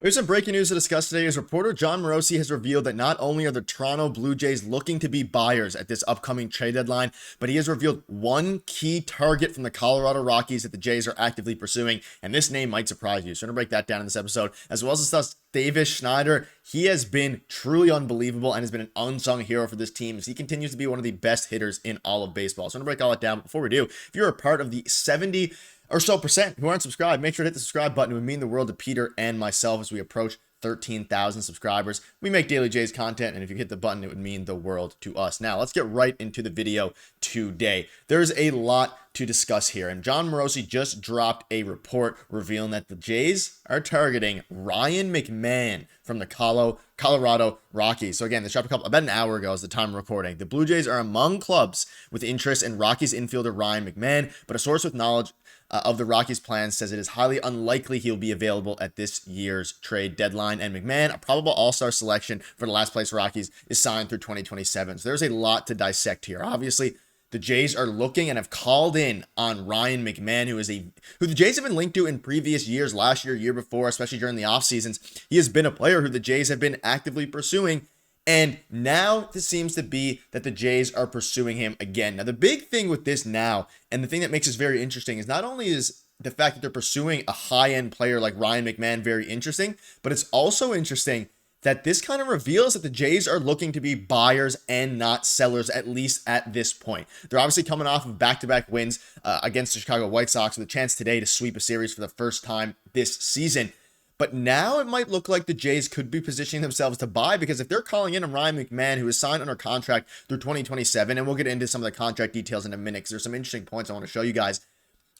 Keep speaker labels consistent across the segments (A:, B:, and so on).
A: We have some breaking news to discuss today as reporter John Morosi has revealed that not only are the Toronto Blue Jays looking to be buyers at this upcoming trade deadline, but he has revealed one key target from the Colorado Rockies that the Jays are actively pursuing, and this name might surprise you. So I'm going to break that down in this episode, as well as discuss Davis Schneider. He has been truly unbelievable and has been an unsung hero for this team as he continues to be one of the best hitters in all of baseball. So I'm going to break all that down. But before we do, if you're a part of the 70 or so percent who aren't subscribed, make sure to hit the subscribe button. It would mean the world to Peter and myself as we approach 13,000 subscribers. We make Daily Jays content, and if you hit the button, it would mean the world to us. Now, let's get right into the video today. There's a lot to discuss here, and John Morosi just dropped a report revealing that the Jays are targeting Ryan MacMahon from the Colorado Rockies. So again, this dropped about an hour ago is the time of recording. The Blue Jays are among clubs with interest in Rockies infielder Ryan MacMahon, but a source with knowledge of the Rockies' plans says it is highly unlikely he'll be available at this year's trade deadline. And McMahon, a probable all-star selection for the last place Rockies, is signed through 2027. So there's a lot to dissect here. Obviously, the Jays are looking and have called in on Ryan MacMahon, who the Jays have been linked to in previous years, last year, year before, especially during the off seasons. He has been a player who the Jays have been actively pursuing. And now this seems to be that the Jays are pursuing him again. Now, the big thing with this now, and the thing that makes this very interesting, is not only is the fact that they're pursuing a high-end player like Ryan MacMahon very interesting, but it's also interesting that this kind of reveals that the Jays are looking to be buyers and not sellers, at least at this point. They're obviously coming off of back-to-back wins against the Chicago White Sox with a chance today to sweep a series for the first time this season. But now it might look like the Jays could be positioning themselves to buy, because if they're calling in on Ryan MacMahon, who is signed under contract through 2027, and we'll get into some of the contract details in a minute because there's some interesting points I want to show you guys.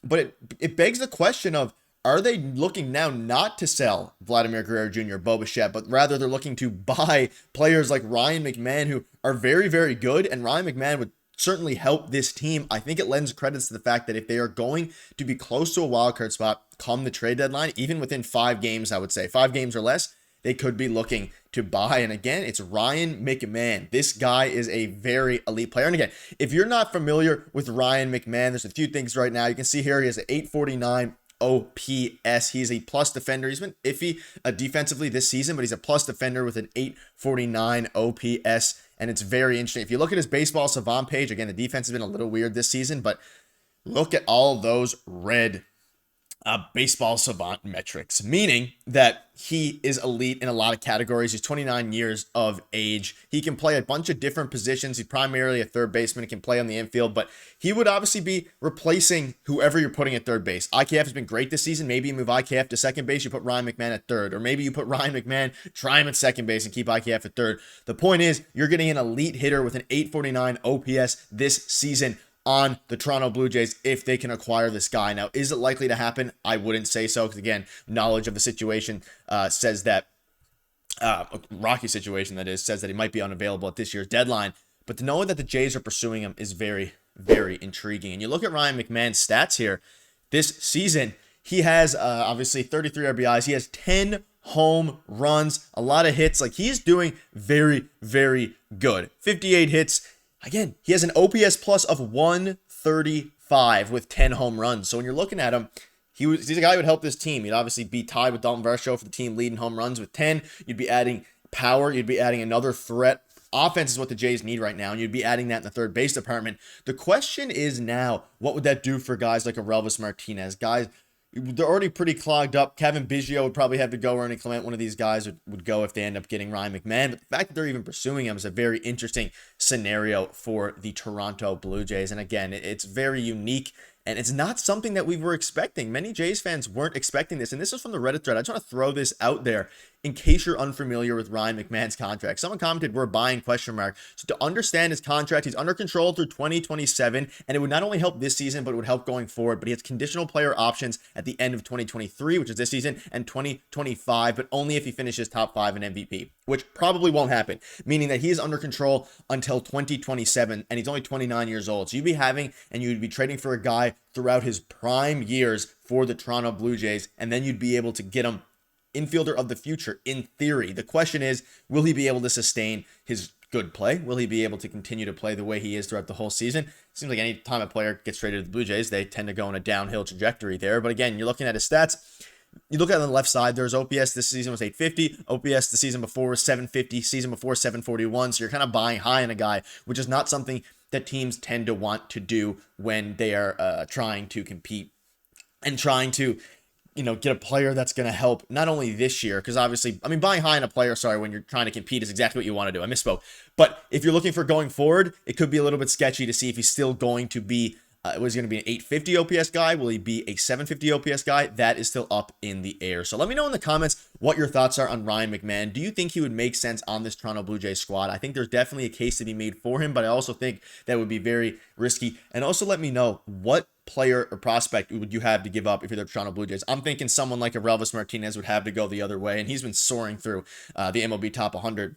A: But it begs the question of, are they looking now not to sell Vladimir Guerrero Jr., Bo Bichette, but rather they're looking to buy players like Ryan MacMahon, who are very, very good, and Ryan MacMahon would certainly help this team. I think it lends credits to the fact that if they are going to be close to a wild card spot come the trade deadline, even within 5 games, I would say 5 games or less, they could be looking to buy. And again, it's Ryan MacMahon. This guy is a very elite player. And again, if you're not familiar with Ryan MacMahon, there's a few things right now. You can see here he has an 849 OPS. He's a plus defender. He's been iffy defensively this season, but he's a plus defender with an 849 OPS. And it's very interesting. If you look at his baseball savant page, again, the defense has been a little weird this season, but look at all those red baseball savant metrics, meaning that he is elite in a lot of categories. He's 29 years of age. He can play a bunch of different positions. He's primarily a third baseman. He can play on the infield, but he would obviously be replacing whoever you're putting at third base. IKF has been great this season. Maybe you move IKF to second base, you put Ryan MacMahon at third, or maybe you put Ryan MacMahon, try him at second base and keep IKF at third. The point is, you're getting an elite hitter with an 849 OPS this season on the Toronto Blue Jays if they can acquire this guy. Now, is it likely to happen? I wouldn't say so, because again, knowledge of the situation says that, Rocky situation that is, says that he might be unavailable at this year's deadline. But to know that the Jays are pursuing him is very, very intriguing. And you look at Ryan MacMahon's stats here this season, he has obviously 33 RBIs. He has 10 home runs, a lot of hits. Like, he's doing very, very good. 58 hits. Again, he has an OPS plus of 135 with 10 home runs. So when you're looking at him, he's a guy who would help this team. He'd obviously be tied with Dalton Varsho for the team leading home runs with 10. You'd be adding power. You'd be adding another threat. Offense is what the Jays need right now, and you'd be adding that in the third base department. The question is now, what would that do for guys like Aurelvis Martinez? Guys, they're already pretty clogged up. Kevin Biggio would probably have to go. Ernie Clement, one of these guys, would go if they end up getting Ryan MacMahon. But the fact that they're even pursuing him is a very interesting scenario for the Toronto Blue Jays. And again, it's very unique, and it's not something that we were expecting. Many Jays fans weren't expecting this. And this is from the Reddit thread. I just want to throw this out there in case you're unfamiliar with Ryan MacMahon's contract. Someone commented, "We're buying?" So to understand his contract, he's under control through 2027, and it would not only help this season, but it would help going forward. But he has conditional player options at the end of 2023, which is this season, and 2025, but only if he finishes top 5 in MVP, which probably won't happen, meaning that he is under control until 2027, and he's only 29 years old. So you'd be trading for a guy throughout his prime years for the Toronto Blue Jays, and then you'd be able to get him infielder of the future, in theory. The question is, will he be able to sustain his good play? Will he be able to continue to play the way he is throughout the whole season? It seems like any time a player gets traded to the Blue Jays, they tend to go on a downhill trajectory there. But again, you're looking at his stats. You look at it on the left side, there's OPS this season was 850, OPS the season before was 750, season before 741, so you're kind of buying high on a guy, which is not something that teams tend to want to do when they are trying to compete and trying to, get a player that's going to help not only this year, because obviously, I mean, buying high on a player, when you're trying to compete is exactly what you want to do. I misspoke. But if you're looking for going forward, it could be a little bit sketchy to see if he's still going to be, was he going to be an 850 OPS guy? Will he be a 750 OPS guy? That is still up in the air. So let me know in the comments what your thoughts are on Ryan MacMahon. Do you think he would make sense on this Toronto Blue Jays squad? I think there's definitely a case to be made for him, but I also think that would be very risky. And also let me know what player or prospect would you have to give up if you're the Toronto Blue Jays. I'm thinking someone like a Relvis Martinez would have to go the other way, and he's been soaring through the MLB top 100.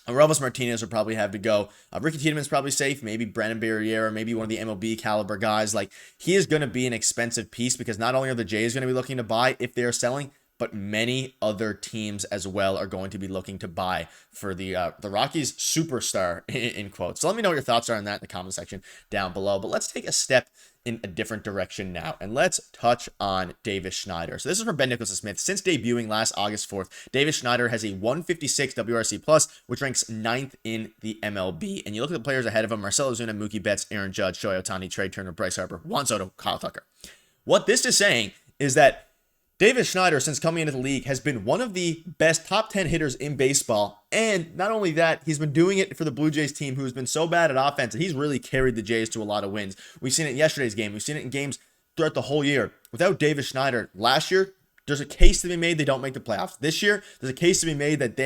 A: Relvis Martinez would probably have to go. Ricky Tiedemann's probably safe. Maybe Brandon Barriera, maybe one of the MLB caliber guys. Like, he is going to be an expensive piece because not only are the Jays going to be looking to buy if they are selling, but many other teams as well are going to be looking to buy for the Rockies superstar, in quotes. So let me know what your thoughts are on that in the comment section down below. But let's take a step in a different direction now, and let's touch on Davis Schneider. So this is from Ben Nicholson-Smith. Since debuting last August 4th, Davis Schneider has a 156 WRC plus, which ranks 9th in the MLB. And you look at the players ahead of him: Marcell Ozuna, Mookie Betts, Aaron Judge, Shohei Ohtani, Trey Turner, Bryce Harper, Juan Soto, Kyle Tucker. What this is saying is that Davis Schneider, since coming into the league, has been one of the best top 10 hitters in baseball. And not only that, he's been doing it for the Blue Jays team, who's been so bad at offense, and he's really carried the Jays to a lot of wins. We've seen it in yesterday's game. We've seen it in games throughout the whole year. Without Davis Schneider, last year, there's a case to be made they don't make the playoffs. This year, there's a case to be made that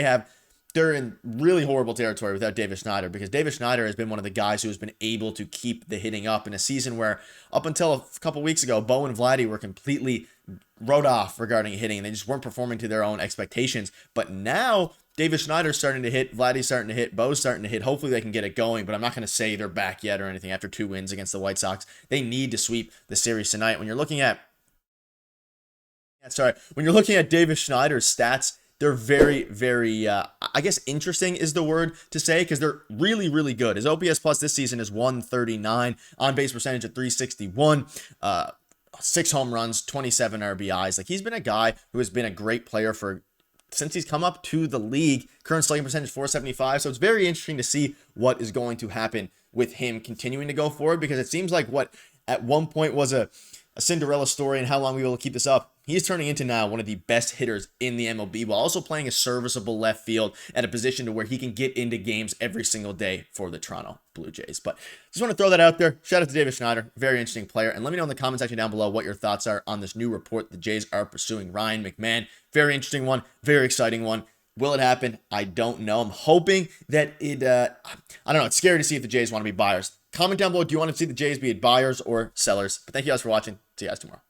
A: they're in really horrible territory without Davis Schneider, because Davis Schneider has been one of the guys who has been able to keep the hitting up in a season where, up until a couple weeks ago, Bo and Vladdy were completely wrote off regarding hitting, and they just weren't performing to their own expectations. But now Davis Schneider's starting to hit, Vladdy's starting to hit, Bo's starting to hit. Hopefully they can get it going, but I'm not going to say they're back yet or anything after 2 wins against the White Sox. They need to sweep the series tonight. When you're looking at Davis Schneider's stats, they're very, very, I guess interesting is the word to say, because they're really, really good. His OPS plus this season is 139, on-base percentage at 361, 6 home runs, 27 RBIs. Like, he's been a guy who has been a great player since he's come up to the league. Current slugging percentage 475. So it's very interesting to see what is going to happen with him continuing to go forward, because it seems like what at one point was a Cinderella story and how long we will keep this up, he's turning into now one of the best hitters in the MLB, while also playing a serviceable left field at a position to where he can get into games every single day for the Toronto Blue Jays. But just want to throw that out there. Shout out to Davis Schneider, very interesting player. And let me know in the comments section down below what your thoughts are on this new report the Jays are pursuing Ryan MacMahon. Very interesting one, very exciting one. Will it happen? I don't know. I'm hoping that it, I don't know. It's scary to see if the Jays want to be buyers. Comment down below, do you want to see the Jays be buyers or sellers? But thank you guys for watching. See you guys tomorrow.